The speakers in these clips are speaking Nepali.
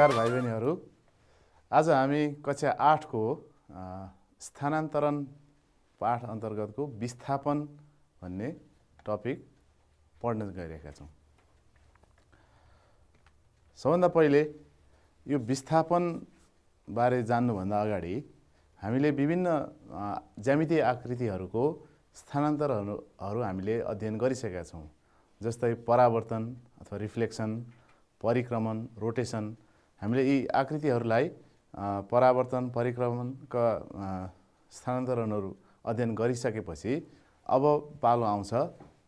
नमस्कार भाइ बहिनीहरू। आज हामी कक्षा 8 को स्थानान्तरण पाठ अन्तर्गतको विस्थापन भन्ने टपिक पढ्न गइरहेका छौँ। सबभन्दा पहिले यो विस्थापन बारे जान्नुभन्दा अगाडि हामीले विभिन्न ज्यामितीय आकृतिहरूको स्थानान्तरहरू हामीले अध्ययन गरिसकेका छौँ। जस्तै परावर्तन अथवा रिफ्लेक्सन, परिक्रमण, रोटेसन। हामीले यी आकृतिहरूलाई परावर्तन, परिक्रमणका स्थानान्तरणहरू अध्ययन गरिसकेपछि अब पालो आउँछ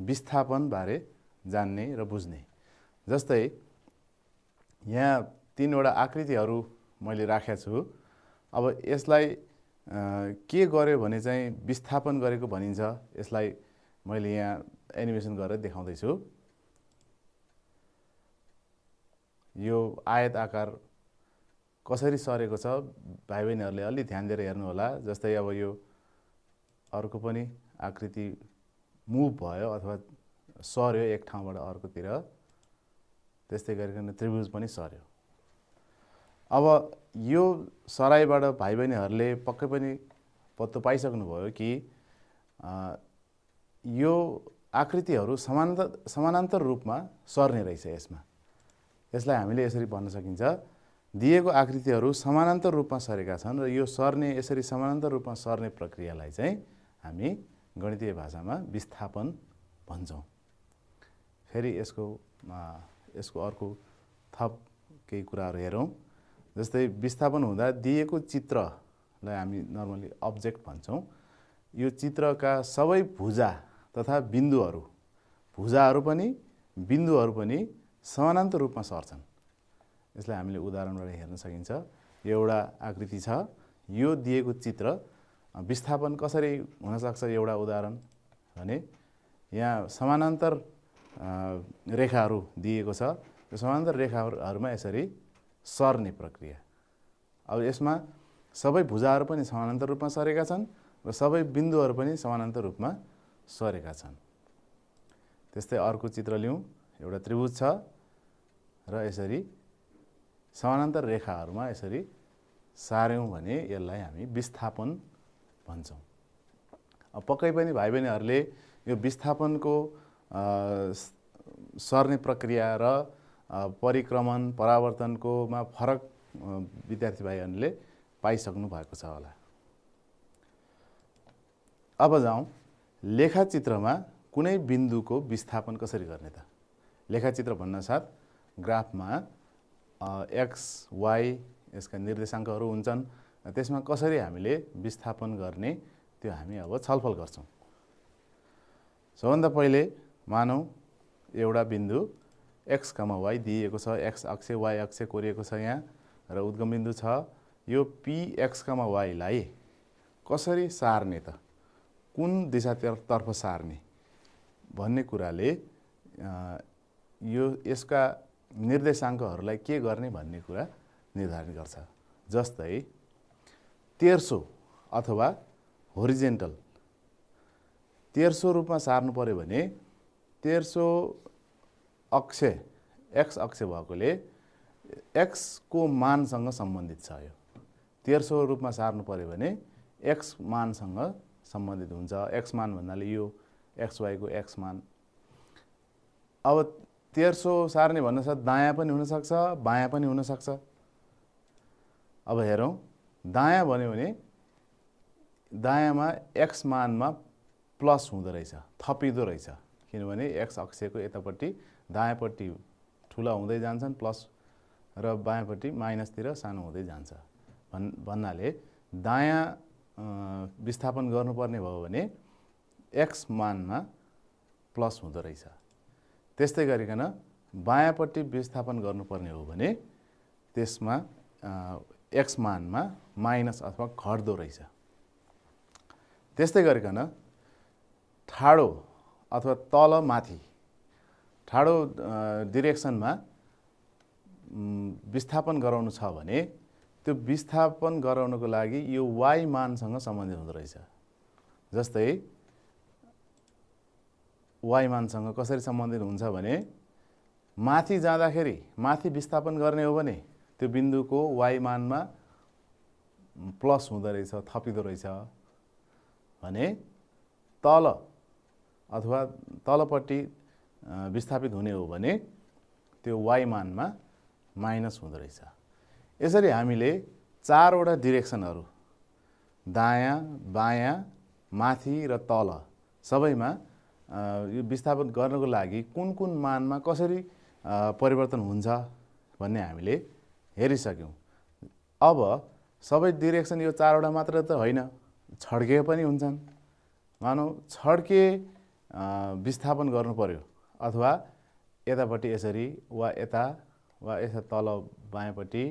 विस्थापन बारे जान्ने र बुझ्ने। जस्तै यहाँ 3वटा आकृतिहरू मैले राखेको छु। अब यसलाई के गर्यो भने चाहिँ विस्थापन गरेको भनिन्छ। यसलाई मैले यहाँ एनिमेसन गरेर देखाउँदैछु। यो आयत आकार कसरी सरेको छ भाइ बहिनीहरूले अलि ध्यान दिएर हेर्नु होला। जस्तै अब यो अर्को पनि आकृति मुभ भयो अथवा सर्यो एक ठाउँबाट अर्कोतिर, त्यस्तै गरिकन त्रिभुज पनि सर्यो। अब यो सराइबाट भाइ बहिनीहरूले पक्कै पनि पत्तो पाइसक्नुभयो कि यो आकृतिहरू समानान्तर रूपमा सर्ने रहेछ। यसलाई हामीले यसरी भन्न सकिन्छ, दिएको आकृतिहरू समानान्तर रूपमा सरेका छन् र यो सर्ने, यसरी समानान्तर रूपमा सर्ने प्रक्रियालाई चाहिँ हामी गणितीय भाषामा विस्थापन भन्छौँ। फेरि यसको अर्को थप केही कुराहरू हेरौँ। जस्तै विस्थापन हुँदा दिएको चित्रलाई हामी नर्मली अब्जेक्ट भन्छौँ। यो चित्रका सबै भुजा तथा बिन्दुहरू, भुजाहरू पनि बिन्दुहरू पनि समानान्तर रूपमा सर्छन्। यसलाई हामीले उदाहरणबाट हेर्न सकिन्छ। यो एउटा आकृति छ। यो दिएको चित्र विस्थापन कसरी हुनसक्छ एउटा उदाहरण भने यहाँ समानान्तर रेखाहरू दिएको छ। यो समानान्तर रेखाहरूमा यसरी सर्ने प्रक्रिया। अब यसमा सबै भुजाहरू पनि समानान्तर रूपमा सरेका छन् र सबै बिन्दुहरू पनि समानान्तर रूपमा सरेका छन्। त्यस्तै अर्को चित्र लिउँ। एउटा त्रिभुज छ र यसरी समानान्तर रेखाहरूमा यसरी सार्यौँ भने यसलाई हामी विस्थापन भन्छौँ। अब पक्कै पनि भाइ बहिनीहरूले यो विस्थापनको सर्ने प्रक्रिया र परिक्रमण, परावर्तनकोमा फरक विद्यार्थी भाइहरूले पाइसक्नु भएको छ होला। अब जाउँ लेखाचित्रमा कुनै बिन्दुको विस्थापन कसरी गर्ने त। लेखाचित्र भन्नासाथ ग्राफमा एक्स, वाई यसका निर्देशाङ्कहरू हुन्छन्। त्यसमा कसरी हामीले विस्थापन गर्ने त्यो हामी अब छलफल गर्छौँ। सबभन्दा पहिले मानौँ एउटा बिन्दु एक्स, वाई दिएको छ। एक्स अक्ष, वाई अक्ष कोरिएको छ यहाँ र उद्गम बिन्दु छ। यो पी एक्स, वाईलाई कसरी सार्ने त, कुन दिशातर्फ सार्ने भन्ने कुराले यसका निर्देशाङ्कहरूलाई के गर्ने भन्ने कुरा निर्धारण गर्छ। जस्तै तेर्सो अथवा होरिजेन्टल, तेर्सो रूपमा सार्नु पर्यो भने तेर्सो अक्ष एक्स अक्ष भएकोले एक्स को मानसँग सम्बन्धित छ। यो तेर्सो रूपमा सार्नु पर्यो भने एक्स मानसँग सम्बन्धित हुन्छ। एक्स मान भन्नाले यो एक्स वाई को एक्स मान। अब तेर्सो सार्ने भन्नासाथ दायाँ पनि हुनसक्छ, बायाँ पनि हुनसक्छ। अब हेरौँ, दायाँ भन्यो भने दायाँमा एक्स मानमा प्लस हुँदो रहेछ, थपिँदो रहेछ। किनभने एक्स अक्षको यतापट्टि दायाँपट्टि ठुला हुँदै जान्छन् प्लस र बायाँपट्टि माइनसतिर सानो हुँदै जान्छ भन्नाले दायाँ विस्थापन गर्नुपर्ने भयो भने एक्स मानमा प्लस हुँदो रहेछ। त्यस्तै गरिकन बायाँपट्टि विस्थापन गर्नुपर्ने हो भने त्यसमा एक्स मानमा माइनस अथवा घट्दो रहेछ। त्यस्तै गरिकन ठाडो अथवा तल माथि, ठाडो डिरेक्सनमा विस्थापन गराउनु छ भने त्यो विस्थापन गराउनको लागि यो वाई मानसँग सम्बन्धित हुँदो रहेछ। जस्तै वाई मानसँग कसरी सम्बन्धित हुन्छ भने माथि जाँदाखेरि, माथि विस्थापन गर्ने हो भने त्यो बिन्दुको y मानमा प्लस हुँदो रहेछ, थपिँदो रहेछ भने तल अथवा तलपट्टि विस्थापित हुने हो भने त्यो y मानमा माइनस हुँदो रहेछ। यसरी हामीले चारवटा डिरेक्सनहरू दायाँ, बायाँ, माथि र तल सबैमा यो विस्थापन गर्नको लागि कुन कुन मानमा कसरी परिवर्तन हुन्छ भन्ने हामीले हेरिसक्यौँ। अब सबै डिरेक्सन यो चारवटा मात्र त होइन, छड्के पनि हुन्छन्। मानौ छड्के विस्थापन गर्नु पर्यो अथवा यतापट्टि यसरी वा यता तल बायाँपट्टि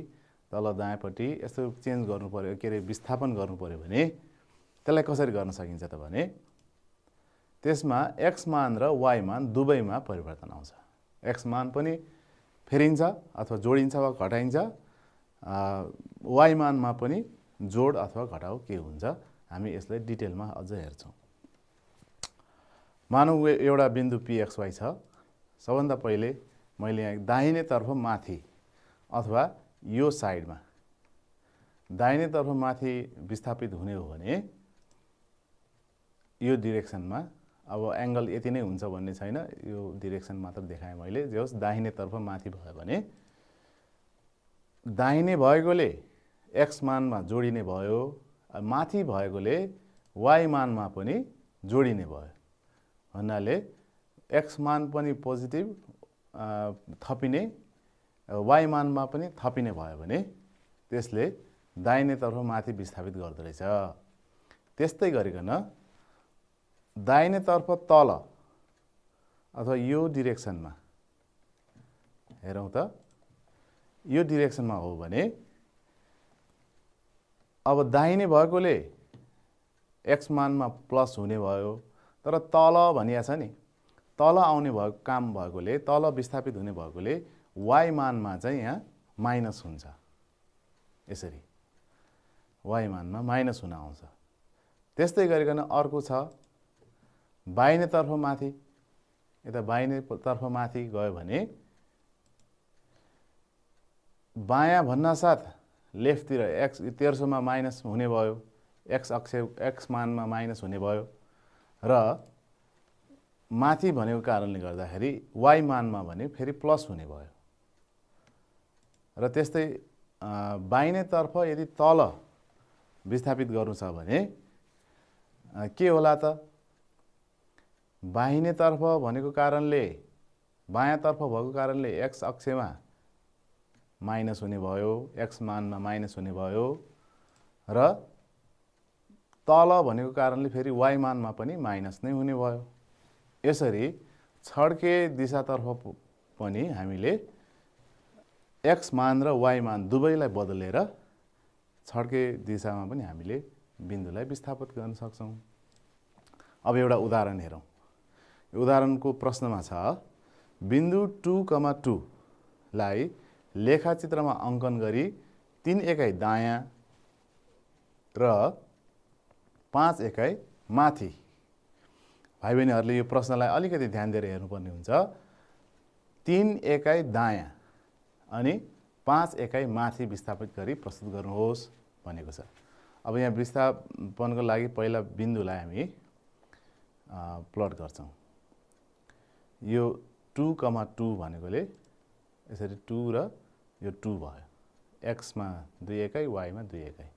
तल दायाँपट्टि यस्तो चेन्ज गर्नु पर्यो, के अरे विस्थापन गर्नु पर्यो भने त्यसलाई कसरी गर्न सकिन्छ त भने त्यसमा x मान र y मान दुवैमा परिवर्तन आउँछ। x मान पनि फेरिन्छ अथवा जोडिन्छ वा घटाइन्छ, y मानमा पनि जोड अथवा घटाउ के हुन्छ, हामी यसलाई डिटेलमा अझ हेर्छौँ। मानौ एउटा बिन्दु pxy छ। सबभन्दा पहिले मैले यहाँ दाहिनेतर्फ माथि अथवा यो साइडमा दाहिनेतर्फ माथि विस्थापित हुने हो भने यो डिरेक्सनमा अब एंगल यति नै हुन्छ भन्ने छैन, यो डिरेक्सन मात्र देखाएँ मैले। जे होस् दाहिनेतर्फ माथि भयो भने दाहिने भएकोले x मानमा जोडिने भयो, माथि भएकोले y मानमा पनि जोडिने भयो। भन्नाले x मान पनि पोजिटिभ थपिने, y मानमा पनि थपिने भयो भने त्यसले दाहिनेतर्फ माथि विस्थापित गर्दो रहेछ। त्यस्तै गरिकन दाहिनेतर्फ तल अथवा यो डिरेक्सनमा हेरौँ त, यो डिरेक्सनमा हो भने अब दाहिने भएकोले x मानमा प्लस हुने भयो, तर तल भनिया छ नि, तल आउने भएको काम भएकोले, तल विस्थापित हुने भएकोले y मानमा चाहिँ यहाँ माइनस हुन्छ। यसरी y मानमा माइनस हुन आउँछ। त्यस्तै गरिकन अर्को छ बाहिनेतर्फ माथि। यता बाहिनेतर्फ माथि गयो भने बायाँ भन्नासाथ लेफ्टतिर x तेर्सोमा माइनस हुने भयो, x मानमा माइनस हुने भयो र माथि भनेको कारणले गर्दाखेरि y मानमा भने फेरि प्लस हुने भयो। र त्यस्तै बाहिनेतर्फ यदि तल विस्थापित गर्नु छ भने के होला त, बाहिनेतर्फ भनेको कारणले बायाँतर्फ भएको कारणले x अक्षमा माइनस हुने भयो, x मानमा माइनस हुने भयो र तल भनेको कारणले फेरि y मानमा पनि माइनस नै हुने भयो। यसरी छड्के दिशातर्फ पनि हामीले x मान र y मान दुवैलाई बदलेर छड्के दिशामा पनि हामीले बिन्दुलाई विस्थापित गर्न सक्छौँ। अब एउटा उदाहरण हेरौँ। उदाहरणको प्रश्नमा छ बिन्दु 2,2 लाई लेखाचित्रमा अङ्कन गरी 3 एकाइ दायाँ र 5 एकाइ माथि। भाइ बहिनीहरूले यो प्रश्नलाई अलिकति ध्यान दिएर हेर्नुपर्ने हुन्छ। 3 एकाइ दायाँ अनि 5 एकाइ माथि विस्थापित गरी प्रस्तुत गर्नुहोस् भनेको छ। अब यहाँ विस्थापनको लागि पहिला बिन्दुलाई हामी प्लट गर्छौँ। यो 2,2 भनेकोले यसरी 2 र यो 2 भयो। x मा 2 एकाइ, y मा 2 एकाइ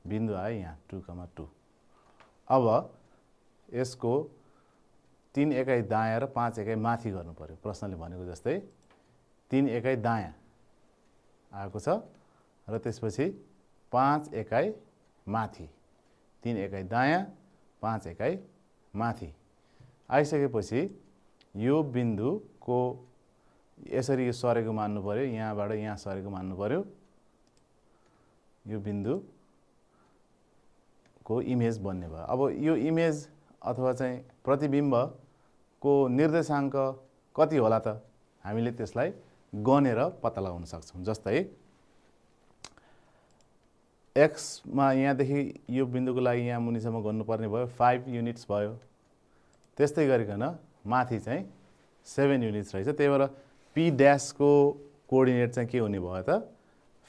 बिन्दु आयो यहाँ 2,2। अब यसको 3 एकाइ दायाँ र 5 एकाइ माथि गर्नु पर्यो। प्रश्नले भनेको जस्तै 3 एकाइ दायाँ आएको छ र त्यसपछि 5 एकाइ माथि। 3 एकाइ दायाँ, 5 एकाइ माथि आइसकेपछि यो बिन्दुको यसरी यो सरेको मान्नु पर्यो, यहाँबाट यहाँ सरेको मान्नु पर्यो। यो बिन्दुको इमेज बन्ने भयो। अब यो इमेज अथवा चाहिँ प्रतिबिम्बको निर्देशाङ्क कति होला त, हामीले त्यसलाई गनेर पत्ता लगाउन सक्छौँ। जस्तै x मा यहाँदेखि यो बिन्दुको लागि यहाँ मुनिसम्म गर्नुपर्ने भयो 5 युनिट्स भयो। त्यस्तै गरिकन माथि चाहिँ 7 युनिट्स रहेछ। त्यही भएर p डैश को कोअर्डिनेट चाहिँ के हुने भयो त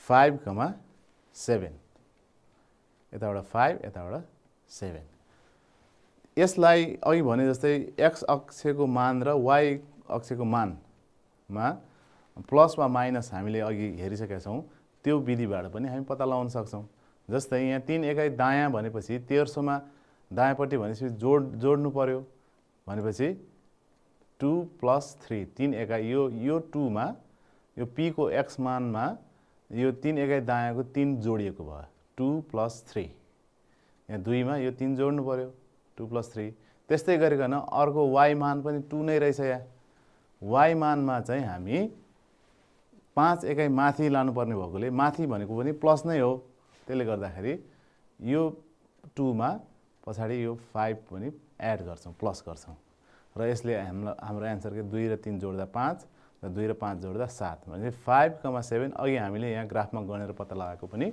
5,7 यताबाट 5 यताबाट 7 यसलाई अघि भने जस्तै x अक्षको मान र y अक्षको मानमा प्लस वा माइनस हामीले अघि हेरिसकेका छौँ त्यो विधिबाट पनि हामी पत्ता लगाउन सक्छौँ। जस्तै यहाँ 3 एकाइ दायाँ भनेपछि 1300 मा दायाँपट्टि भनेपछि जोड्नु पर्यो भनेपछि 2 + 3 3 एकाइ यो 2 मा यो p को x मानमा यो 3 एकाइ दायाँको 3 जोडिएको भयो 2 + 3 यहाँ 2 मा यो 3 जोड्नु पर्यो 2 + 3 त्यस्तै गरिकन अर्को y मान पनि 2 नै रहेछ यहाँ y मानमा चाहिँ हामी 5 एकाइ माथि लानुपर्ने भएकोले माथि भनेको पनि प्लस नै हो त्यसले गर्दाखेरि यो 2 मा पछाडि यो 5 पनि एड गर्छौं प्लस गर्छौं र यसले हाम्रो आन्सर के 2 र 3 जोड्दा 5 र 2 र 5 जोड्दा 7 भने 5,7 अघि हामीले यहाँ ग्राफमा गनेर पत्ता लगाएको पनि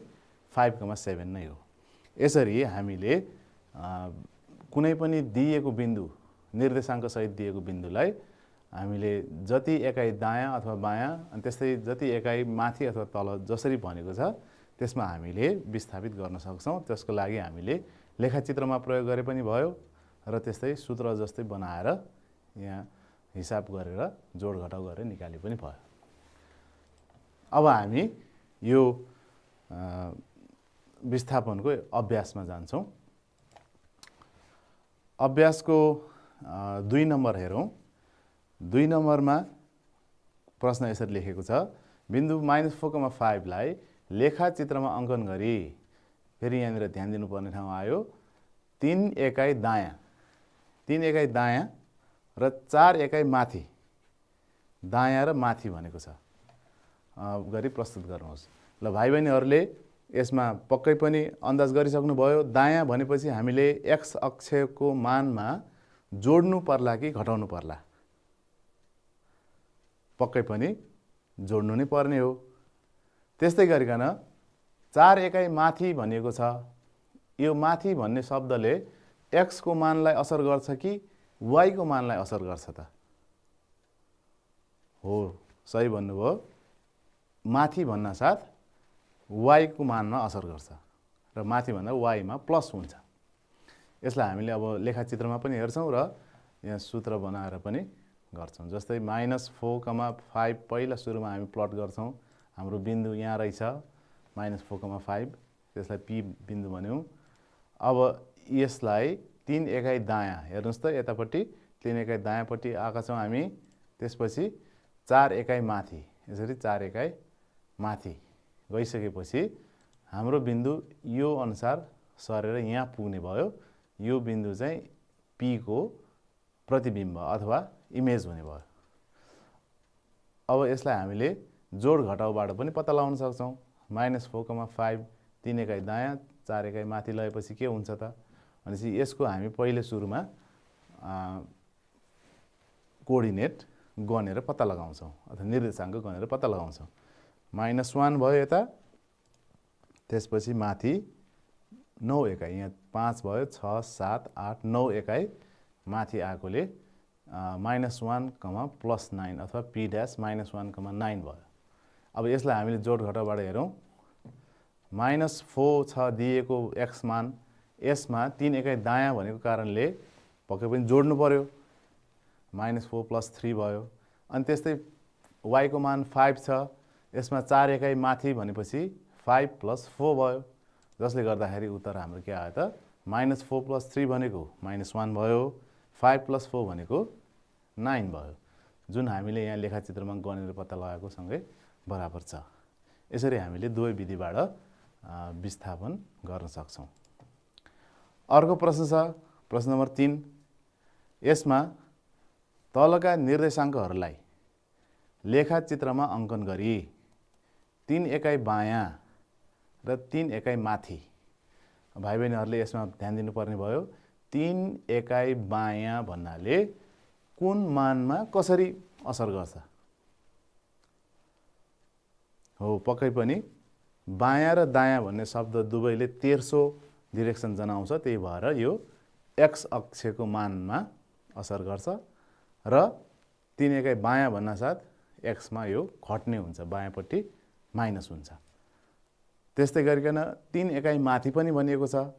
5,7 नै हो। यसरी हामीले कुनै पनि दिएको बिन्दु निर्देशाङ्क सहित दिएको बिन्दुलाई हामीले जति एकाइ दायाँ अथवा बायाँ अनि त्यस्तै जति एकाइ माथि अथवा तल जसरी भनेको छ त्यसमा हामीले विस्थापित गर्न सक्छौं। त्यसको लागि हामीले लेखाचित्रमा प्रयोग गरे पनि भयो र त्यस्तै सूत्र जस्तै बनाएर यहाँ हिसाब गरेर जोड घटाउ गरेर निकाले पनि भयो। अब हामी यो विस्थापनको अभ्यासमा जान्छौं। अभ्यासको 2 नम्बर हेरौं। 2 नम्बरमा प्रश्न यसरी लेखेको छ बिन्दु -4,5 लाई लेखाचित्रमा अङ्कन गरी फेरि यहाँनिर ध्यान दिनुपर्ने ठाउँ आयो 3 एकाइ दायाँ 3 एकाइ दायाँ र 4 एकाइ माथि दायाँ र माथि भनेको छ गरी प्रस्तुत गर्नुहोस्। ल भाइ बहिनीहरूले यसमा पक्कै पनि अन्दाज गरिसक्नु भयो दायाँ भनेपछि हामीले x अक्षको मानमा जोड्नु पर्ला कि घटाउनु पर्ला पक्कै पनि जोड्नु नै पर्ने हो। त्यस्तै गरिकन 4 एकाइ माथि भनिएको छ यो माथि भन्ने शब्दले x को मानलाई असर गर्छ कि y को मानलाई असर गर्छ त हो सही भन्नुभयो माथि भन्न साथ y को मानमा असर गर्छ र माथि भन्दा y मा प्लस हुन्छ। यसलाई हामीले अब लेखाचित्रमा पनि हेर्छौं र यहाँ सूत्र बनाएर पनि गर्छौं। जस्तै -4,5 पहिला सुरुमा हामी प्लट गर्छौं हाम्रो बिन्दु यहाँ रहेछ -4,5 त्यसलाई p बिन्दु भन्यौं। अब यसलाई 3 एकाइ दायाँ हेर्नुस् त यतापट्टि 3 एकाइ दायाँपट्टि आएका छौं हामी त्यसपछि 4 एकाइ माथि यसरी 4 एकाइ माथि गइसकेपछि हाम्रो बिन्दु यो अनुसार सरेर यहाँ पुग्ने भयो। यो बिन्दु चाहिँ p को प्रतिबिम्ब अथवा इमेज हुने भयो। अब यसलाई हामीले जोड घटाउबाट पनि पत्ता लगाउन सक्छौं। -4,5 3 एकाइ दायाँ 4 एकाइ माथि लगाएपछि के हुन्छ त भनेपछि यसको हामी पहिले सुरुमा कोअर्डिनेट गनेर पत्ता लगाउँछौं अथवा निर्देशाङ्क गनेर पत्ता लगाउँछौं। -1 भयो यता त्यसपछि माथि 9 एकाइ यहाँ 5 भयो 6 7 8 9 एकाइ माथि आएकोले -1, +9 अथवा p' -1,9 भयो। अब यसलाई हामीले जोड घटाउबाट हेरौं -4 छ दिएको x मान यसमा 3 एकाइ दायाँ भनेको कारणले पक्कै पनि जोड्नु पर्यो -4 + 3 भयो। अनि त्यस्तै y को मान 5 छ यसमा 4 एकाइ माथि भनेपछि 5 + 4 भयो जसले गर्दाखेरि उत्तर हाम्रो के आयो त -4 + 3 भनेको -1 भयो 5 + 4 भनेको 9 भयो जुन हामीले यहाँ लेखाचित्रमा गनेर पत्ता लगाएको सँगै बराबर छ। यसरी हामीले दुवै विधिबाट विस्थापन गर्न सक्छौं। अर्को प्रश्न छ प्रश्न नम्बर 3 यसमा तलका निर्देशाङ्कहरूलाई लेखाचित्रमा अङ्कन गरी 3 एकाइ बायाँ र 3 एकाइ माथि भाइ बहिनीहरूले यसमा ध्यान दिनुपर्ने भयो 3 एकाइ बायाँ भन्नाले कुन मानमा कसरी असर गर्छ हो पक्कै पनि बायाँ र दायाँ भन्ने शब्द दुवैले 1300 डिरेक्सन जनाउँछ त्यही भएर यो x अक्षको मानमा असर गर्छ र 3 एकाइ बायाँ भन्न साथ x मा यो घट्ने हुन्छ बायाँपट्टि माइनस हुन्छ त्यस्तै गरिकन 3 एकाइ माथि पनि भनिएको छ।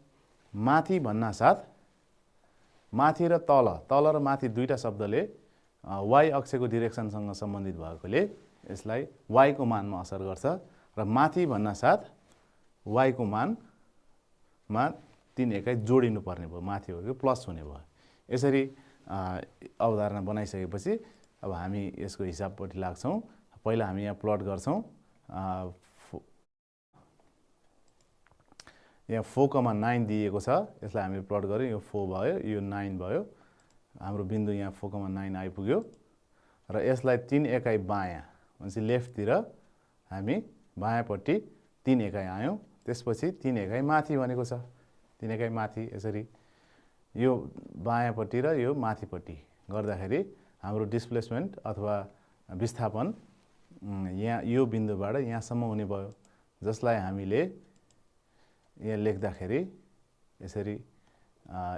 माथि भन्नासाथ माथि र तल र माथि दुईटा शब्दले y अक्षको डिरेक्सनसँग सम्बन्धित भएकोले यसलाई y को मानमा असर गर्छ र माथि भन्नासाथ y को मानमा 3 एकाइ जोडिनु पर्ने भयो, माथि हो प्लस हुने भयो। यसरी अवधारणा बनाइसकेपछि अब हामी यसको हिसाबपट्टि लाग्छौँ। पहिला हामी यहाँ प्लट गर्छौँ। यहाँ 4,9 दिएको छ, यसलाई हामीले प्लट गऱ्यौँ। यो 4 भयो, यो 9 भयो। हाम्रो बिन्दु यहाँ 4,9 आइपुग्यो र यसलाई 3 एकाइ बायाँ भनेपछि लेफ्टतिर हामी बायाँपट्टि 3 एकाइ आयौँ। त्यसपछि 3 एकाइ माथि भनेको छ, 3 एकाइ माथि। यसरी यो बायाँपट्टि र यो माथिपट्टि गर्दाखेरि हाम्रो डिस्प्लेसमेन्ट अथवा विस्थापन यहाँ यो बिन्दुबाट यहाँसम्म हुने भयो, जसलाई हामीले यहाँ लेख्दाखेरि यसरी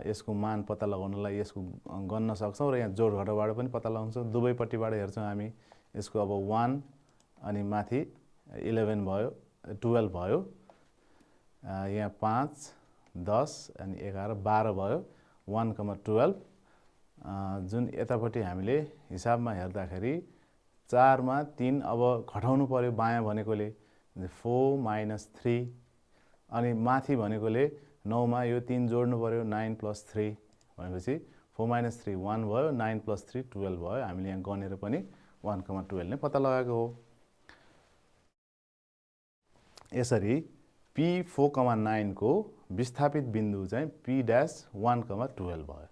यसको मान पत्ता लगाउनलाई यसको गन्न सक्छौँ र यहाँ जोड घटाउबाट पनि पत्ता लगाउँछौँ। दुवैपट्टिबाट हेर्छौँ हामी। यसको अब 1 अनि माथि 11 भयो, 12 भयो। यहाँ 5, 10 अनि 11, 12 भयो। 1,12 जुन यतापट्टि हामीले हिसाबमा हेर्दाखेरि 4 मा 3 अब घटाउनु पर्यो बायाँ भनेकोले 4 - 3 अनि माथि भनेकोले 9 मा यो 3 जोड्नु पर्यो 9 + 3 भनेपछि 4 - 3 1 भयो, 9 + 3 12 भयो। हामीले यहाँ गनेर पनि 1,12 नै पत्ता लगाएको हो। यसरी P4,9 को विस्थापित बिन्दु चाहिँ P'1,12 भयो।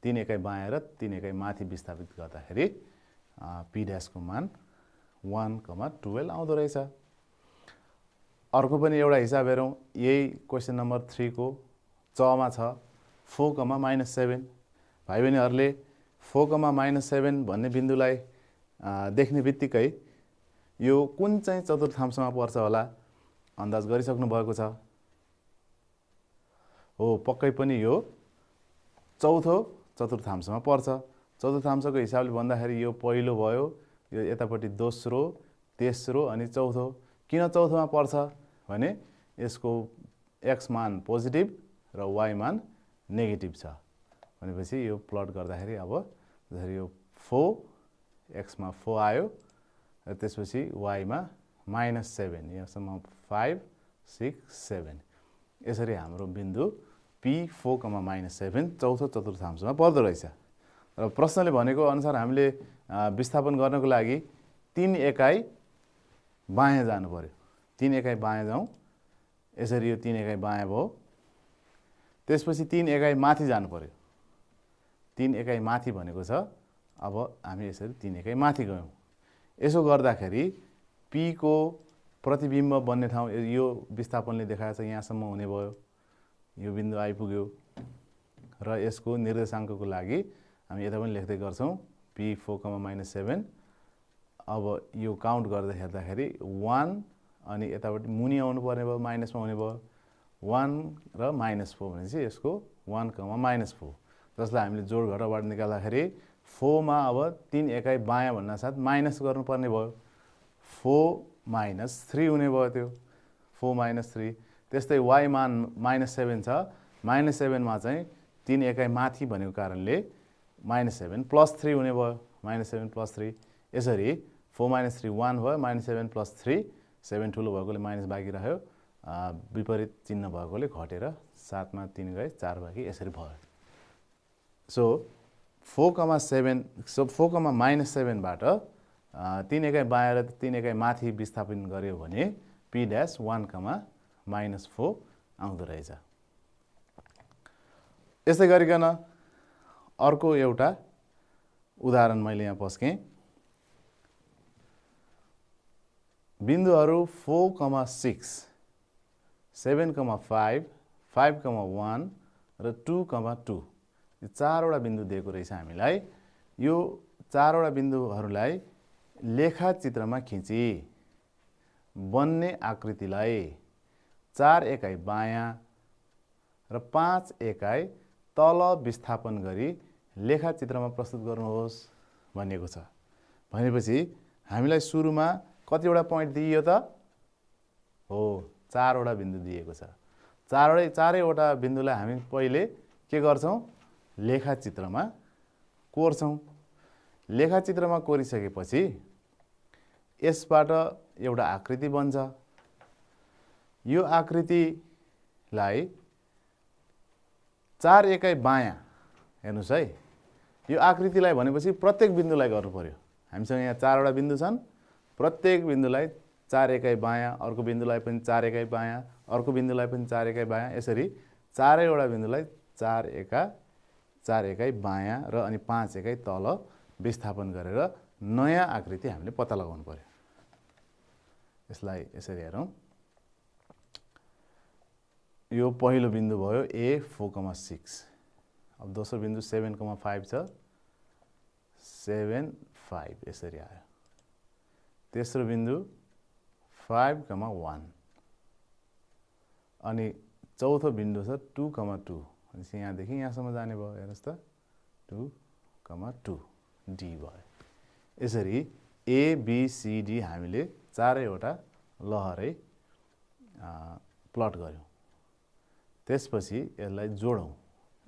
3 एकाइ बायाँ र 3 एकाइ माथि विस्थापित गर्दाखेरि P' को मान 1,12 आउँदो रहेछ। अर्को पनि एउटा हिसाब हेरौँ। यही क्वेसन नम्बर 3 को च मा छ 4,-7। भाइ बहिनीहरूले 4,-7 भन्ने बिन्दुलाई देख्ने बित्तिकै यो कुन चाहिँ चतुर्थांशमा पर्छ होला अन्दाज गरिसक्नु भएको छ हो। पक्कै पनि यो चौथो चतुर्थांशमा पर्छ। चतुर्थांशको हिसाबले भन्दाखेरि यो पहिलो भयो, यो यतापट्टि दोस्रो, तेस्रो अनि चौथो। किन चौथोमा पर्छ भने यसको x मान पोजिटिभ र y मान नेगेटिभ छ भनेपछि यो प्लट गर्दाखेरि अब जसरी यो 4 x मा 4 आयो र त्यसपछि y मा -7, यहाँसम्म 5, 6, 7। यसरी हाम्रो बिन्दु P4,-7 चौथो चतुर्थांशमा पर्दो रहेछ। र प्रश्नले भनेको अनुसार हामीले विस्थापन गर्नको लागि 3 एकाइ बायाँ जानु पर्यो। 3 एकाइ बायाँ जाउँ। यसरी यो 3 एकाइ बायाँ भयो। त्यसपछि 3 एकाइ माथि जानु पर्यो। 3 एकाइ माथि भनेको छ। अब हामी यसरी 3 एकाइ माथि गयौँ। यसो गर्दाखेरि P को प्रतिबिम्ब बन्ने ठाउँ यो विस्थापनले देखाएको छ, यहाँसम्म हुने भयो। यो बिन्दु आइपुग्यो र यसको निर्देशाङ्कको लागि हामी यता पनि लेख्दै गर्छौँ P4,-7। अब यो काउन्ट गर्दै हेर्दाखेरि 1 अनि यतापट्टि मुनि आउनु पर्ने भयो, माइनसमा हुने भयो। 1 र -4 भनेपछि यसको 1,-4, जसलाई हामीले जोड घटाउबाट निकाल्दाखेरि 4 मा अब 3 एकाइ बायाँ भन्नासाथ माइनस गर्नुपर्ने भयो। 4 - 3 हुने भयो त्यो। 4 - 3। त्यस्तै y मान -7 छ। -7 मा चाहिँ 3 एकाइ माथि भनेको कारणले -7 + 3 हुने भयो। -7 + 3। यसरी 4 - 3 1 भयो, -7 + 3 7 ठुलो भएकोले माइनस बाँकी रह्यो, विपरीत चिन्ह भएकोले घटेर 7 मा 3 गए 4 बाँकी, यसरी भयो। सो 4,-7 बाट 3 एकाइ बायाँ र 3 एकाइ माथि विस्थापन गर्यो भने P'1,-4 आउँदो रहेछ। यस्तै गरिकन अर्को एउटा उदाहरण मैले यहाँ पस्केँ। बिन्दुहरू 4,6, 7,5, 5,1 र 2,2 यो 4वटा बिन्दु दिएको रहेछ हामीलाई। यो 4वटा बिन्दुहरूलाई लेखाचित्रमा खिची बन्ने आकृतिलाई 4 एकाइ बायाँ र 5 एकाइ तल विस्थापन गरी लेखाचित्रमा प्रस्तुत गर्नुहोस् भनिएको छ। भनेपछि हामीलाई सुरुमा कतिवटा पोइन्ट दिइयो त? हो 4वटा बिन्दु दिएको छ। चारैवटा बिन्दुलाई हामी पहिले के गर्छौँ लेखाचित्रमा कोर्छौँ। लेखाचित्रमा कोरिसकेपछि यसबाट एउटा आकृति बन्छ। यो आकृतिलाई 4 एकाइ बायाँ हेर्नुस् है, यो आकृतिलाई भनेपछि प्रत्येक बिन्दुलाई गर्नु पर्यो। हामीसँग यहाँ 4वटा बिन्दु छन्, प्रत्येक बिन्दुलाई 4 एकाइ बायाँ, अर्को बिन्दुलाई पनि 4 एकाइ बायाँ, अर्को बिन्दुलाई पनि 4 एकाइ बायाँ, यसरी चारैवटा बिन्दुलाई 4 एकाइ बायाँ र अनि 5 एकाइ तल विस्थापन गरेर नयाँ आकृति हामीले पत्ता लगाउनु पर्यो। यसलाई यसरी हेरौँ। यो पहिलो बिन्दु भयो A 4,6। अब दोस्रो बिन्दु 7,5 छ, 7, 5 यसरी आयो। तेस्रो बिन्दु 5,1 अनि चौथो बिन्दु छ 2,2 अनि यहाँदेखि यहाँसम्म जाने भयो। हेर्नुहोस् त 2,2 D भयो। यसरी A B C D हामीले चारैवटा लहरै प्लट गर्यौँ। त्यसपछि यसलाई जोडौँ।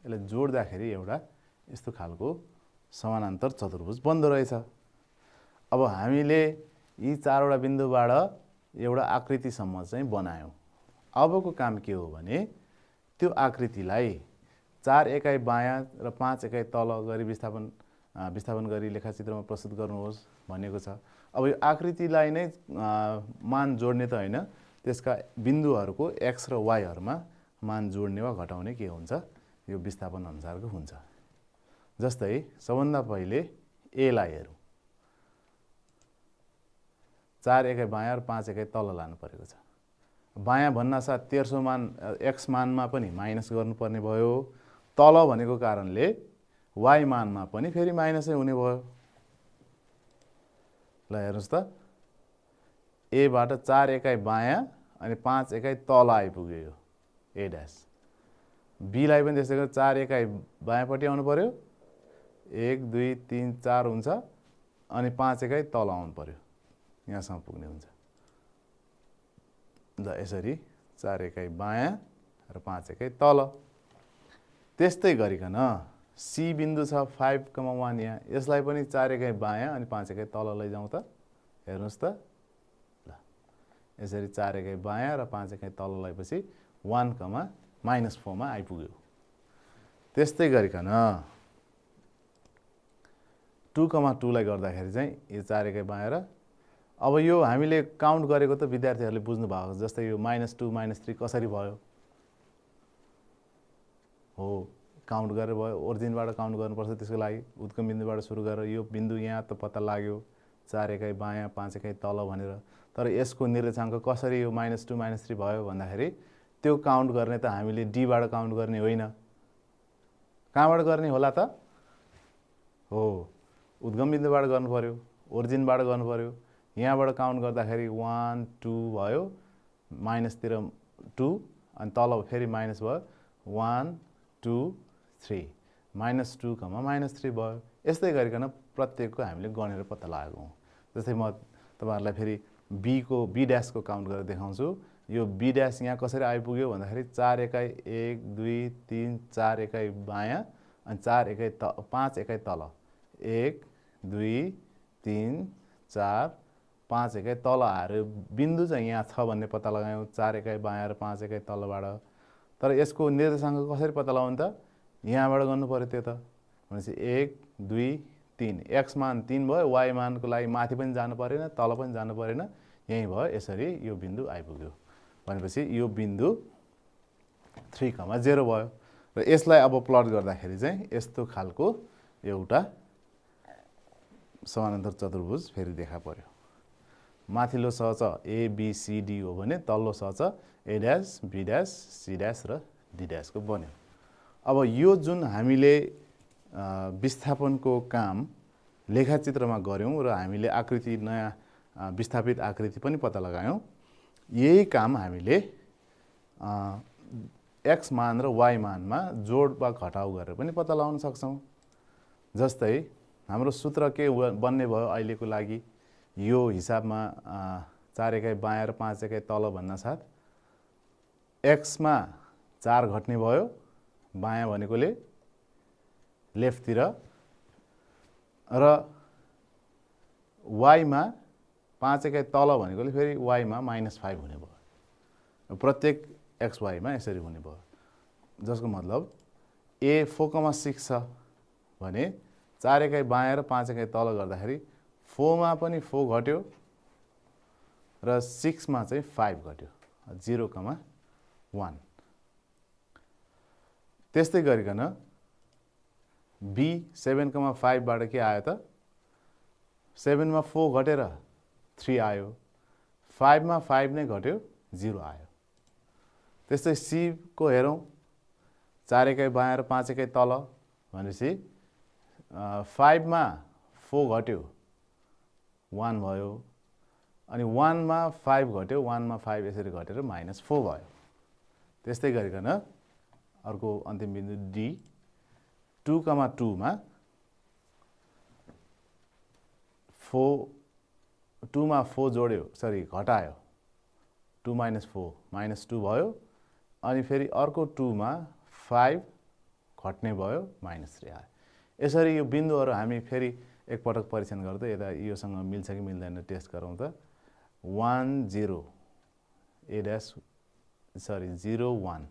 यसलाई जोड्दाखेरि एउटा यस्तो खालको समानान्तर चतुर्भुज बन्दो रहेछ। अब हामीले यी चारवटा बिन्दुबाट एउटा आकृतिसम्म चाहिँ बनायौँ। अबको काम के हो भने त्यो आकृतिलाई 4 एकाइ बायाँ र 5 एकाइ तल गरी विस्थापन गरी लेखाचित्रमा प्रस्तुत गर्नुहोस् भनेको छ। अब यो आकृतिलाई नै मान जोड्ने त होइन, त्यसका बिन्दुहरूको x र y हरुमा मान जोड्ने वा घटाउने के हुन्छ, यो विस्थापन अनुसारको हुन्छ। जस्तै सबभन्दा पहिले a लाई हेरौँ। 4 एकाइ बायाँ र 5 एकाइ तल लानु परेको छ। बायाँ भन्नासाथ तेर्सो मान x मानमा पनि माइनस गर्नुपर्ने भयो। तल भनेको कारणले y मानमा पनि फेरि माइनसै हुने भयो। ल हेर्नुस् त, a बाट 4 एकाइ बायाँ अनि 5 एकाइ तल आइपुग्यो यो a डैश। b लाई पनि त्यसै गरी 4 एकाइ बायाँपट्टि आउनु पर्यो, 1 2 3 4 हुन्छ अनि 5 एकाइ तल आउनु पर्यो, यहाँसम्म पुग्ने हुन्छ। ल यसरी 4 एकाइ बायाँ र 5 एकाइ तल। त्यस्तै गरिकन C बिन्दु छ 5,1 यहाँ, यसलाई पनि 4 एकाइ बायाँ अनि 5 एकाइ तल लैजाउँ त। हेर्नुस् त, ल यसरी 4 एकाइ बायाँ र 5 एकाइ तल लएपछि 1,-4 मा आइपुग्यो। त्यस्तै गरिकन 2,2 लाई गर्दाखेरि चाहिँ यो 4 एकाइ बायाँ र अब यो हामीले काउन्ट गरेको त विद्यार्थीहरूले बुझ्नु भएको, जस्तै यो -2 -3 कसरी भयो हो, काउन्ट गरेर भयो। ओरिजिनबाट काउन्ट गर्नुपर्छ, त्यसको लागि उद्गम बिन्दुबाट सुरु गरेर यो बिन्दु यहाँ त पत्ता लाग्यो 4 एकाइ बायाँ 5 एकाइ तल भनेर। तर यसको निर्देशाङ्क कसरी यो -2 -3 भयो भन्दाखेरि त्यो काउन्ट गर्ने त हामीले D बाट काउन्ट गर्ने होइन, कहाँबाट गर्ने होला त? हो, उद्गम बिन्दुबाट गर्नु पर्यो, ओरिजिनबाट गर्नु पर्यो। यहाँबाट काउन्ट गर्दाखेरि 1 2 भयो, माइनसतिर 2 अनि तल फेरि माइनस भयो 1 2 3, -2, -3 भयो। यस्तै गरिकन प्रत्येकको हामीले गणेर पत्ता लगाएको हौँ। जस्तै म तपाईहरुलाई फेरि B डैश को काउन्ट गरेर देखाउँछु। यो B डैश यहाँ कसरी आइपुग्यो भन्दाखेरि 4 एकाइ 1 2 3 4 एकाइ बायाँ अनि 5 एकाइ तल, 1 2 3 4 5 एकाइ तल आएर बिन्दु चाहिँ यहाँ छ भन्ने पत्ता लगायौँ 4 एकाइ बायाँ र 5 एकाइ तलबाट। तर यसको निर्देशाङ्क कसरी पत्ता लगाउनु त? यहाँबाट गर्नु पर्यो त्यो त। भनेपछि 1 2 3, x मान 3 भयो, y मानको लागि माथि पनि जानु परेन तल पनि जानु परेन, यही भयो। यसरी यो बिन्दु आइपुग्यो भनेपछि यो बिन्दु 3,0 भयो। र यसलाई अब प्लट गर्दाखेरि चाहिँ यस्तो खालको एउटा समानान्तर चतुर्भुज फेरि देखा पर्यो। माथिल्लो सहज A B C D हो भने तल्लो सहज A dash B dash C dash र D डैश को बन्यो। अब यो जुन हामीले विस्थापनको काम लेखाचित्रमा गर्यौं र हामीले आकृति नयाँ विस्थापित आकृति पनि पत्ता लगायौं, यही काम हामीले x मान र y मानमा जोड वा घटाउ गरेर पनि पत्ता लगाउन सक्छौं। जस्तै हाम्रो सूत्र के बन्ने भयो अहिलेको लागि, यो हिसाबमा 4 एकाइ बायाँ र 5 एकाइ तल भन्न साथ एक्समा 4 घट्ने भयो, बायाँ भनेकोले लेफ्टतिर, र वाईमा 5 एकाइ तल भनेकोले फेरि वाईमा -5 हुने भयो। प्रत्येक एक्स वाईमा यसरी हुने भयो, जसको मतलब ए 4,6 छ भने 4 एकाइ बायाँ र 5 एकाइ तल गर्दाखेरि 4 मा पनि 4 घट्यो र 6 मा चाहिँ 5 घट्यो, 0,1। त्यस्तै गरिकन बी 7,5 बाट के आयो त 7 मा 4 घटेर 3 आयो, 5 मा 5 नै घट्यो 0 आयो। त्यस्तै सी को हेरौँ, 4 एकाइ बायाँ र 5 एकाइ तल भनेपछि 5 मा 4 घट्यो 1 भयो, अनि 1 मा 5 घट्यो, 1 मा 5 यसरी घटेर -4 भयो। त्यस्तै गरिकन अर्को अन्तिम बिन्दु डी 2,2 मा 2 मा 4 जोड्यो, सरी घटायो, 2 - 4 -2 भयो, अनि फेरि अर्को 2 मा 5 घट्ने भयो, -3 आयो। यसरी यो बिन्दुहरू हामी फेरि एकपटक परीक्षण गर्दै यता योसँग मिल्छ कि मिल्दैन टेस्ट गरौँ त। 1 0 ए ड्यास, सरी 0 1,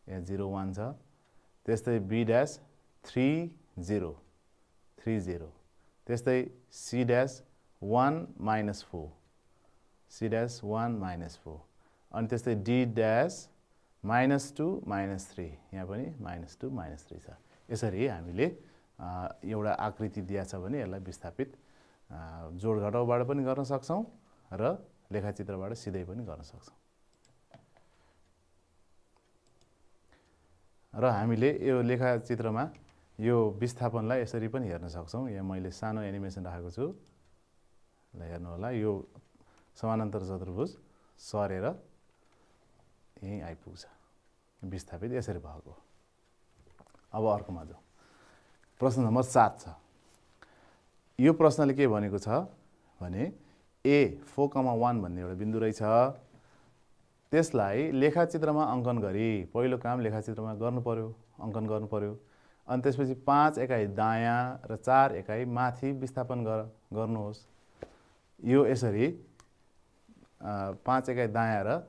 यहाँ 0 1 छ। त्यस्तै बी ड्यास 3 0 3 0, त्यस्तै सी ड्यास 1 -4, सी ड्यास 1 -4, अनि त्यस्तै डी ड्यास -2 -3, यहाँ पनि -2 -3 छ। यसरी हामीले एउटा आकृति दिया छ भने यसलाई विस्थापित जोड घटाउबाट पनि गर्न सक्छौँ र लेखाचित्रबाट सिधै पनि गर्न सक्छौँ। र हामीले यो लेखाचित्रमा यो विस्थापनलाई यसरी पनि हेर्न सक्छौँ। यहाँ मैले सानो एनिमेसन राखेको छु, ल हेर्नु होला। यो समानान्तर चतुर्भुज सरेर यहीँ आइपुग्छ, विस्थापित यसरी भएको। अब अर्कोमा जाउँ। प्रश्न नम्बर 7 छ। यो प्रश्नले के भनेको छ भने ए 4,1 भन्ने एउटा बिन्दु रहेछ, त्यसलाई लेखाचित्रमा अङ्कन गरी, पहिलो काम लेखाचित्रमा गर्नु पर्यो, अङ्कन गर्नु पर्यो, अनि त्यसपछि 5 एकाइ दायाँ र 4 एकाइ माथि विस्थापन गर्नुहोस्। यो यसरी 5 एकाइ दायाँ र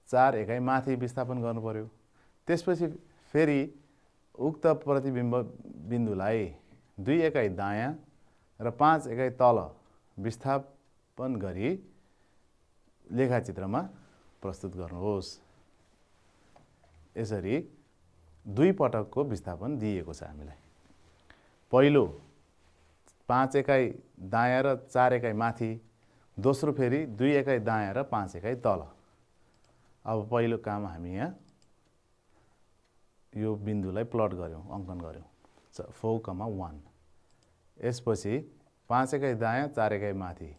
4 एकाइ माथि विस्थापन गर्नु पर्यो। त्यसपछि फेरि उक्त प्रतिबिम्ब बिन्दुलाई 2 एकाइ दायाँ र 5 एकाइ तल विस्थापन गरी लेखाचित्रमा प्रस्तुत गर्नुहोस्। यसरी 2 पटकको विस्थापन दिएको छ हामीलाई। पहिलो 5 एकाइ दायाँ र 4 एकाइ माथि, दोस्रो फेरि 2 एकाइ दायाँ र 5 एकाइ तल। अब पहिलो काम हामी यहाँ यो बिन्दुलाई प्लट गऱ्यौँ, अङ्कन गऱ्यौँ 4,1। यसपछि 5 एकाइ दायाँ 4 एकाइ माथि,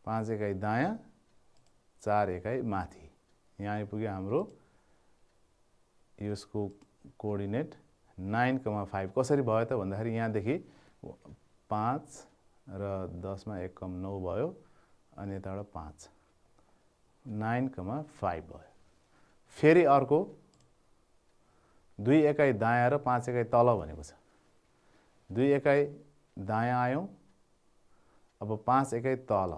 5 एकाइ दायाँ 4 एकाइ माथि, यहाँ आइपुग्यो हाम्रो यसको कोअर्डिनेट 9,5। कसरी भयो त भन्दाखेरि यहाँदेखि 5 र 10 मा 1 कम 9 भयो, अनि यताबाट 5, 9,5 भयो। फेरि अर्को 2 एकाइ दायाँ र 5 एकाइ तल भनेको छ। 2 एकाइ दायाँ आयौँ, अब 5 एकाइ तल,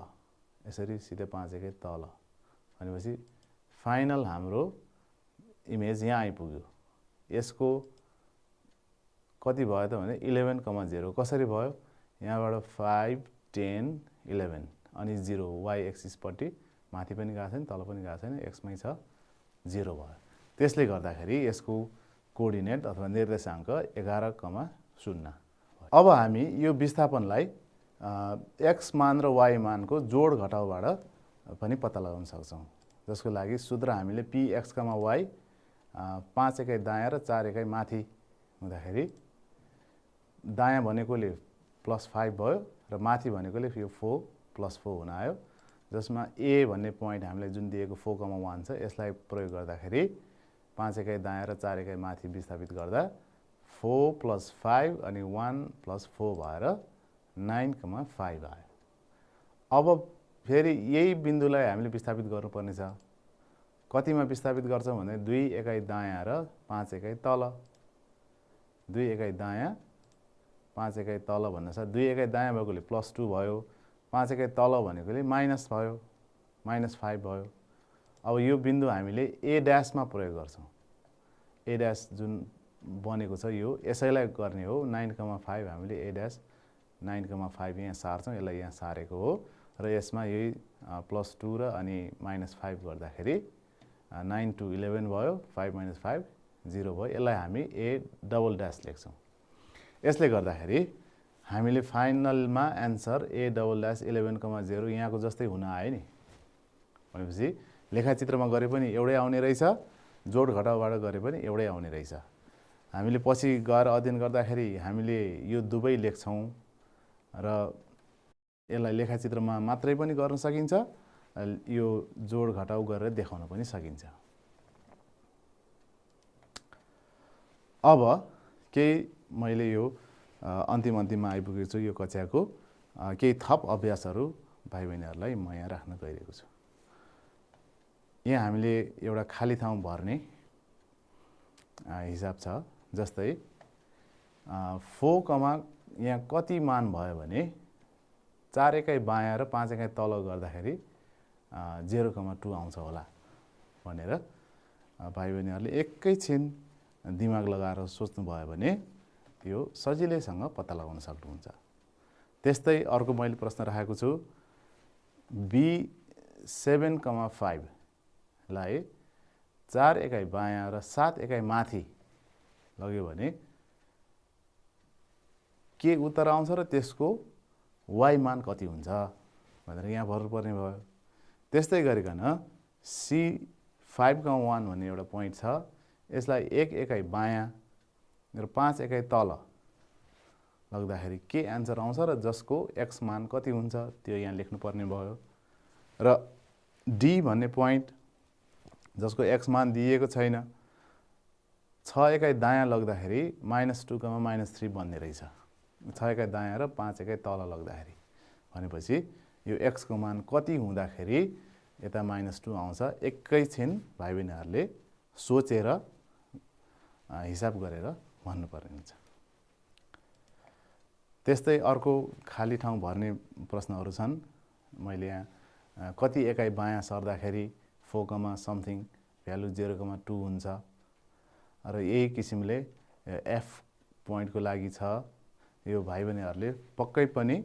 यसरी सिधै 5 एकाइ तल भनेपछि फाइनल हाम्रो इमेज यहाँ आइपुग्यो। यसको कति भयो त भने 11,0। कसरी भयो? यहाँबाट 5 10 11 अनि 0 वाई एक्सिसपट्टि माथि पनि गएको छैन, तल पनि गएको छैन, एक्समै छ, 0 भयो। त्यसले गर्दाखेरि यसको कोअर्डिनेट अथवा निर्देशाङ्क 11,0। अब हामी यो विस्थापनलाई एक्स मान र वाई मानको जोड घटाउबाट पनि पत्ता लगाउन सक्छौँ, जसको लागि सूत्र हामीले पी एक्स, वाई 5 एकाइ दायाँ र 4 एकाइ माथि हुँदाखेरि दायाँ भनेकोले +5 भयो र माथि भनेकोले यो 4 + 4 हुन आयो, जसमा ए भन्ने पोइन्ट हामीलाई जुन दिएको 4,1 छ, यसलाई प्रयोग गर्दाखेरि 5 एकाइ दायाँ र 4 एकाइ माथि विस्थापित गर्दा 4 + 5 अनि 1 + 4 भएर 9,5 आयो। अब फेरि यही बिन्दुलाई हामीले विस्थापित गर्नुपर्ने छ। कतिमा विस्थापित गर्छौँ भने 2 एकाइ दायाँ र 5 एकाइ तल। 2 एकाइ दायाँ 5 एकाइ तल भन्नु छ। 2 एकाइ दायाँ भएकोले +2 भयो, 5 एकाइ तल भनेकोले माइनस भयो, -5 भयो। अब यो बिन्दु हामीले ए ड्यासमा प्रयोग गर्छौँ। ए ड्यास जुन बनेको छ यो यसैलाई गर्ने हो। 9,5 हामीले ए ड्यास 9,5 यहाँ सार्छौँ, यसलाई यहाँ सारेको हो र यसमा यही +2 र अनि -5 गर्दाखेरि 9 to 11 भयो, 5 - 5 0 भयो। यसलाई हामी ए डबल ड्यास लेख्छौँ। यसले गर्दाखेरि हामीले फाइनलमा एन्सर ए डबल ड्यास 11,0 यहाँको जस्तै हुन आयो नि। भनेपछि लेखाचित्रमा गरे पनि एउटै आउने रहेछ, जोड घटाउबाट गरे पनि एउटै आउने रहेछ। हामीले पछि गएर अध्ययन गर्दाखेरि हामीले यो दुवै लेख्छौँ र यसलाई लेखाचित्रमा मात्रै पनि गर्न सकिन्छ, यो जोड घटाउ गरेर देखाउन पनि सकिन्छ। अब केही मैले यो अन्तिममा आइपुगेको छु यो कक्षाको केही थप अभ्यासहरू भाइ बहिनीहरूलाई म यहाँ राख्न गइरहेको छु। यहाँ हामीले एउटा खाली ठाउँ भर्ने हिसाब छ। जस्तै 4, यहाँ कति मान भयो भने 4 एकाइ बायाँ र 5 एकाइ तल गर्दाखेरि 0,2 आउँछ होला भनेर भाइ बहिनीहरूले एकैछिन दिमाग लगाएर सोच्नुभयो भने यो सजिलैसँग पत्ता लगाउन सक्नुहुन्छ। त्यस्तै अर्को मैले प्रश्न राखेको छु, B7,5 लाई 4 एकाइ बायाँ र 7 एकाइ माथि लग्यो भने के उत्तर आउँछ र त्यसको y मान कति हुन्छ भनेर यहाँ भर्नुपर्ने भयो। त्यस्तै गरिकन C5,1 भन्ने एउटा पोइन्ट छ, यसलाई 1 एकाइ बायाँ र 5 एकाइ तल लग्दाखेरि के एन्सर आउँछ र जसको x मान कति हुन्छ त्यो यहाँ लेख्नुपर्ने भयो। र D भन्ने पोइन्ट जसको x मान दिएको छैन, 6 एकाइ दायाँ लग्दाखेरि -2, -3 बन्ने रहेछ। 6 एकाइ दायाँ र 5 एकाइ तल लग्दाखेरि भनेपछि यो x को मान कति हुँदाखेरि यता -2 आउँछ। एकैछिन भाइ बहिनीहरूले सोचेर हिसाब गरेर भन्नुपर्ने हुन्छ। त्यस्तै अर्को खाली ठाउँ भर्ने प्रश्नहरू छन्। मैले यहाँ कति एकाइ बायाँ सर्दाखेरि 4, समथिङ भ्यालु 0,2 हुन्छ र यही किसिमले F पोइन्टको लागि छ। यो भाइ बहिनीहरूले पक्कै पनि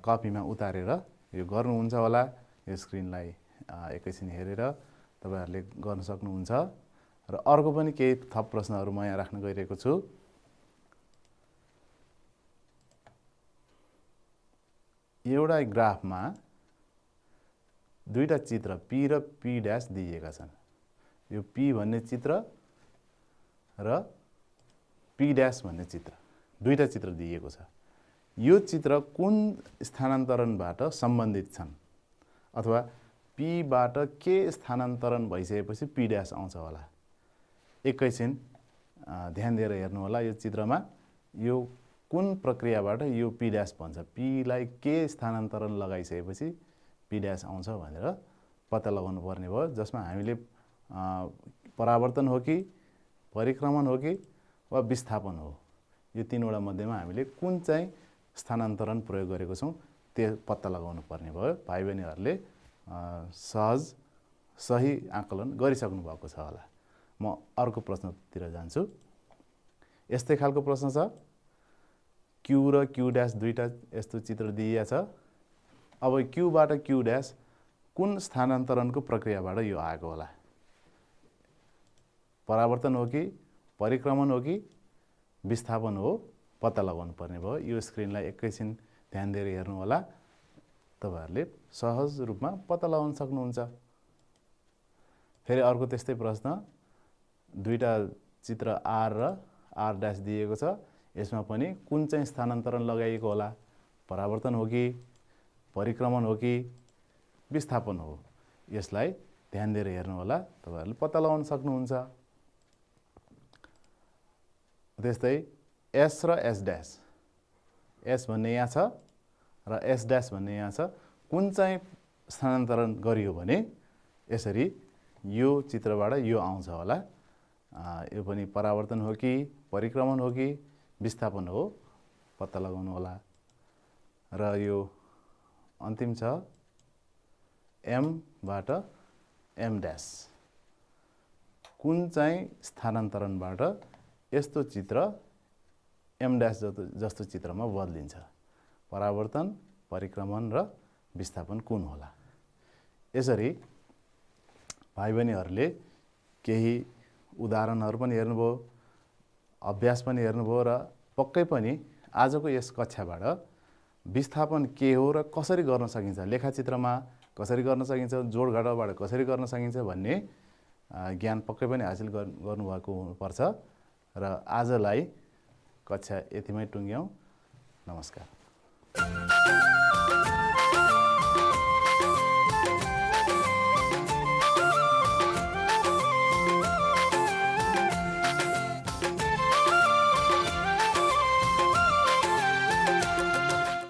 कपीमा उतारेर यो गर्नुहुन्छ होला। यो स्क्रिनलाई एकैछिन हेरेर तपाईहरुले गर्न सक्नुहुन्छ। र अर्को पनि केही थप प्रश्नहरू म यहाँ राख्न गइरहेको छु। एउटा ग्राफमा दुईटा चित्र P र P' दिइएका छन्। यो P भन्ने चित्र र P' भन्ने चित्र, दुईटा चित्र दिइएको छ। यो चित्र कुन स्थानान्तरणबाट सम्बन्धित छन् अथवा P बाट के स्थानान्तरण भइसकेपछि P' आउँछ होला। एकैछिन ध्यान दिएर हेर्नु होला। यो चित्रमा यो कुन प्रक्रियाबाट यो P' बन्छ, P लाई के स्थानान्तरण लगाइसकेपछि P' आउँछ भनेर पत्ता लगाउनु पर्ने भयो। जसमा हामीले परावर्तन हो कि परिक्रमण हो कि वा विस्थापन हो, यो तीनवटा मध्येमा हामीले कुन चाहिँ स्थानान्तरण प्रयोग गरेको छौं त्यो पत्ता लगाउनु पर्ने भयो। भाइ बहिनीहरूले सहज सही आकलन गरिसक्नु भएको छ होला। म अर्को प्रश्नतिर जान्छु। यस्तै खालको प्रश्न छ। Q र Q' दुईटा यस्तो चित्र दिइएको छ। अब Q बाट Q' कुन स्थानान्तरणको प्रक्रियाबाट यो आएको होला? परावर्तन हो कि परिक्रमण हो कि विस्थापन हो, पत्ता लगाउनु पर्ने भयो। यो स्क्रिनलाई एकैछिन ध्यान दिएर हेर्नु होला। तपाईहरुले सहज रूपमा पत्ता लगाउन सक्नुहुन्छ। फेरि अर्को त्यस्तै प्रश्न, दुईटा चित्र R र R' दिएको छ। यसमा पनि कुन चाहिँ स्थानान्तरण लगाइएको होला? परावर्तन हो कि परिक्रमण हो कि विस्थापन हो? यसलाई ध्यान दिएर हेर्नु होला। तपाईहरुले पत्ता लगाउन सक्नुहुन्छ। त्यस्तै S र S', S भन्ने यहाँ छ र S' भन्ने यहाँ छ। कुन चाहिँ स्थानान्तरण गरियो भने यसरी यो चित्रबाट यो आउँछ होला। यो पनि परावर्तन हो कि परिक्रमण हो कि विस्थापन हो पत्ता लगाउनु होला। र यो अन्तिम छ एमबाट एम ड्यास, कुन चाहिँ स्थानान्तरणबाट यस्तो चित्र एम ड्यास जस्तो चित्रमा बदलिन्छ। परावर्तन, परिक्रमण र विस्थापन कुन होला। यसरी भाइ बहिनीहरूले केही उदाहरणहरू पनि हेर्नुभयो, अभ्यास पनि हेर्नुभयो र पक्कै पनि आजको यस कक्षाबाट विस्थापन के हो र कसरी गर्न सकिन्छ, लेखाचित्रमा कसरी गर्न सकिन्छ, जोडघटाउबाट कसरी गर्न सकिन्छ भन्ने ज्ञान पक्कै पनि हासिल गर्नुभएको हुनुपर्छ। र आजलाई कक्षा यतिमै टुङ्ग्यौँ। नमस्कार।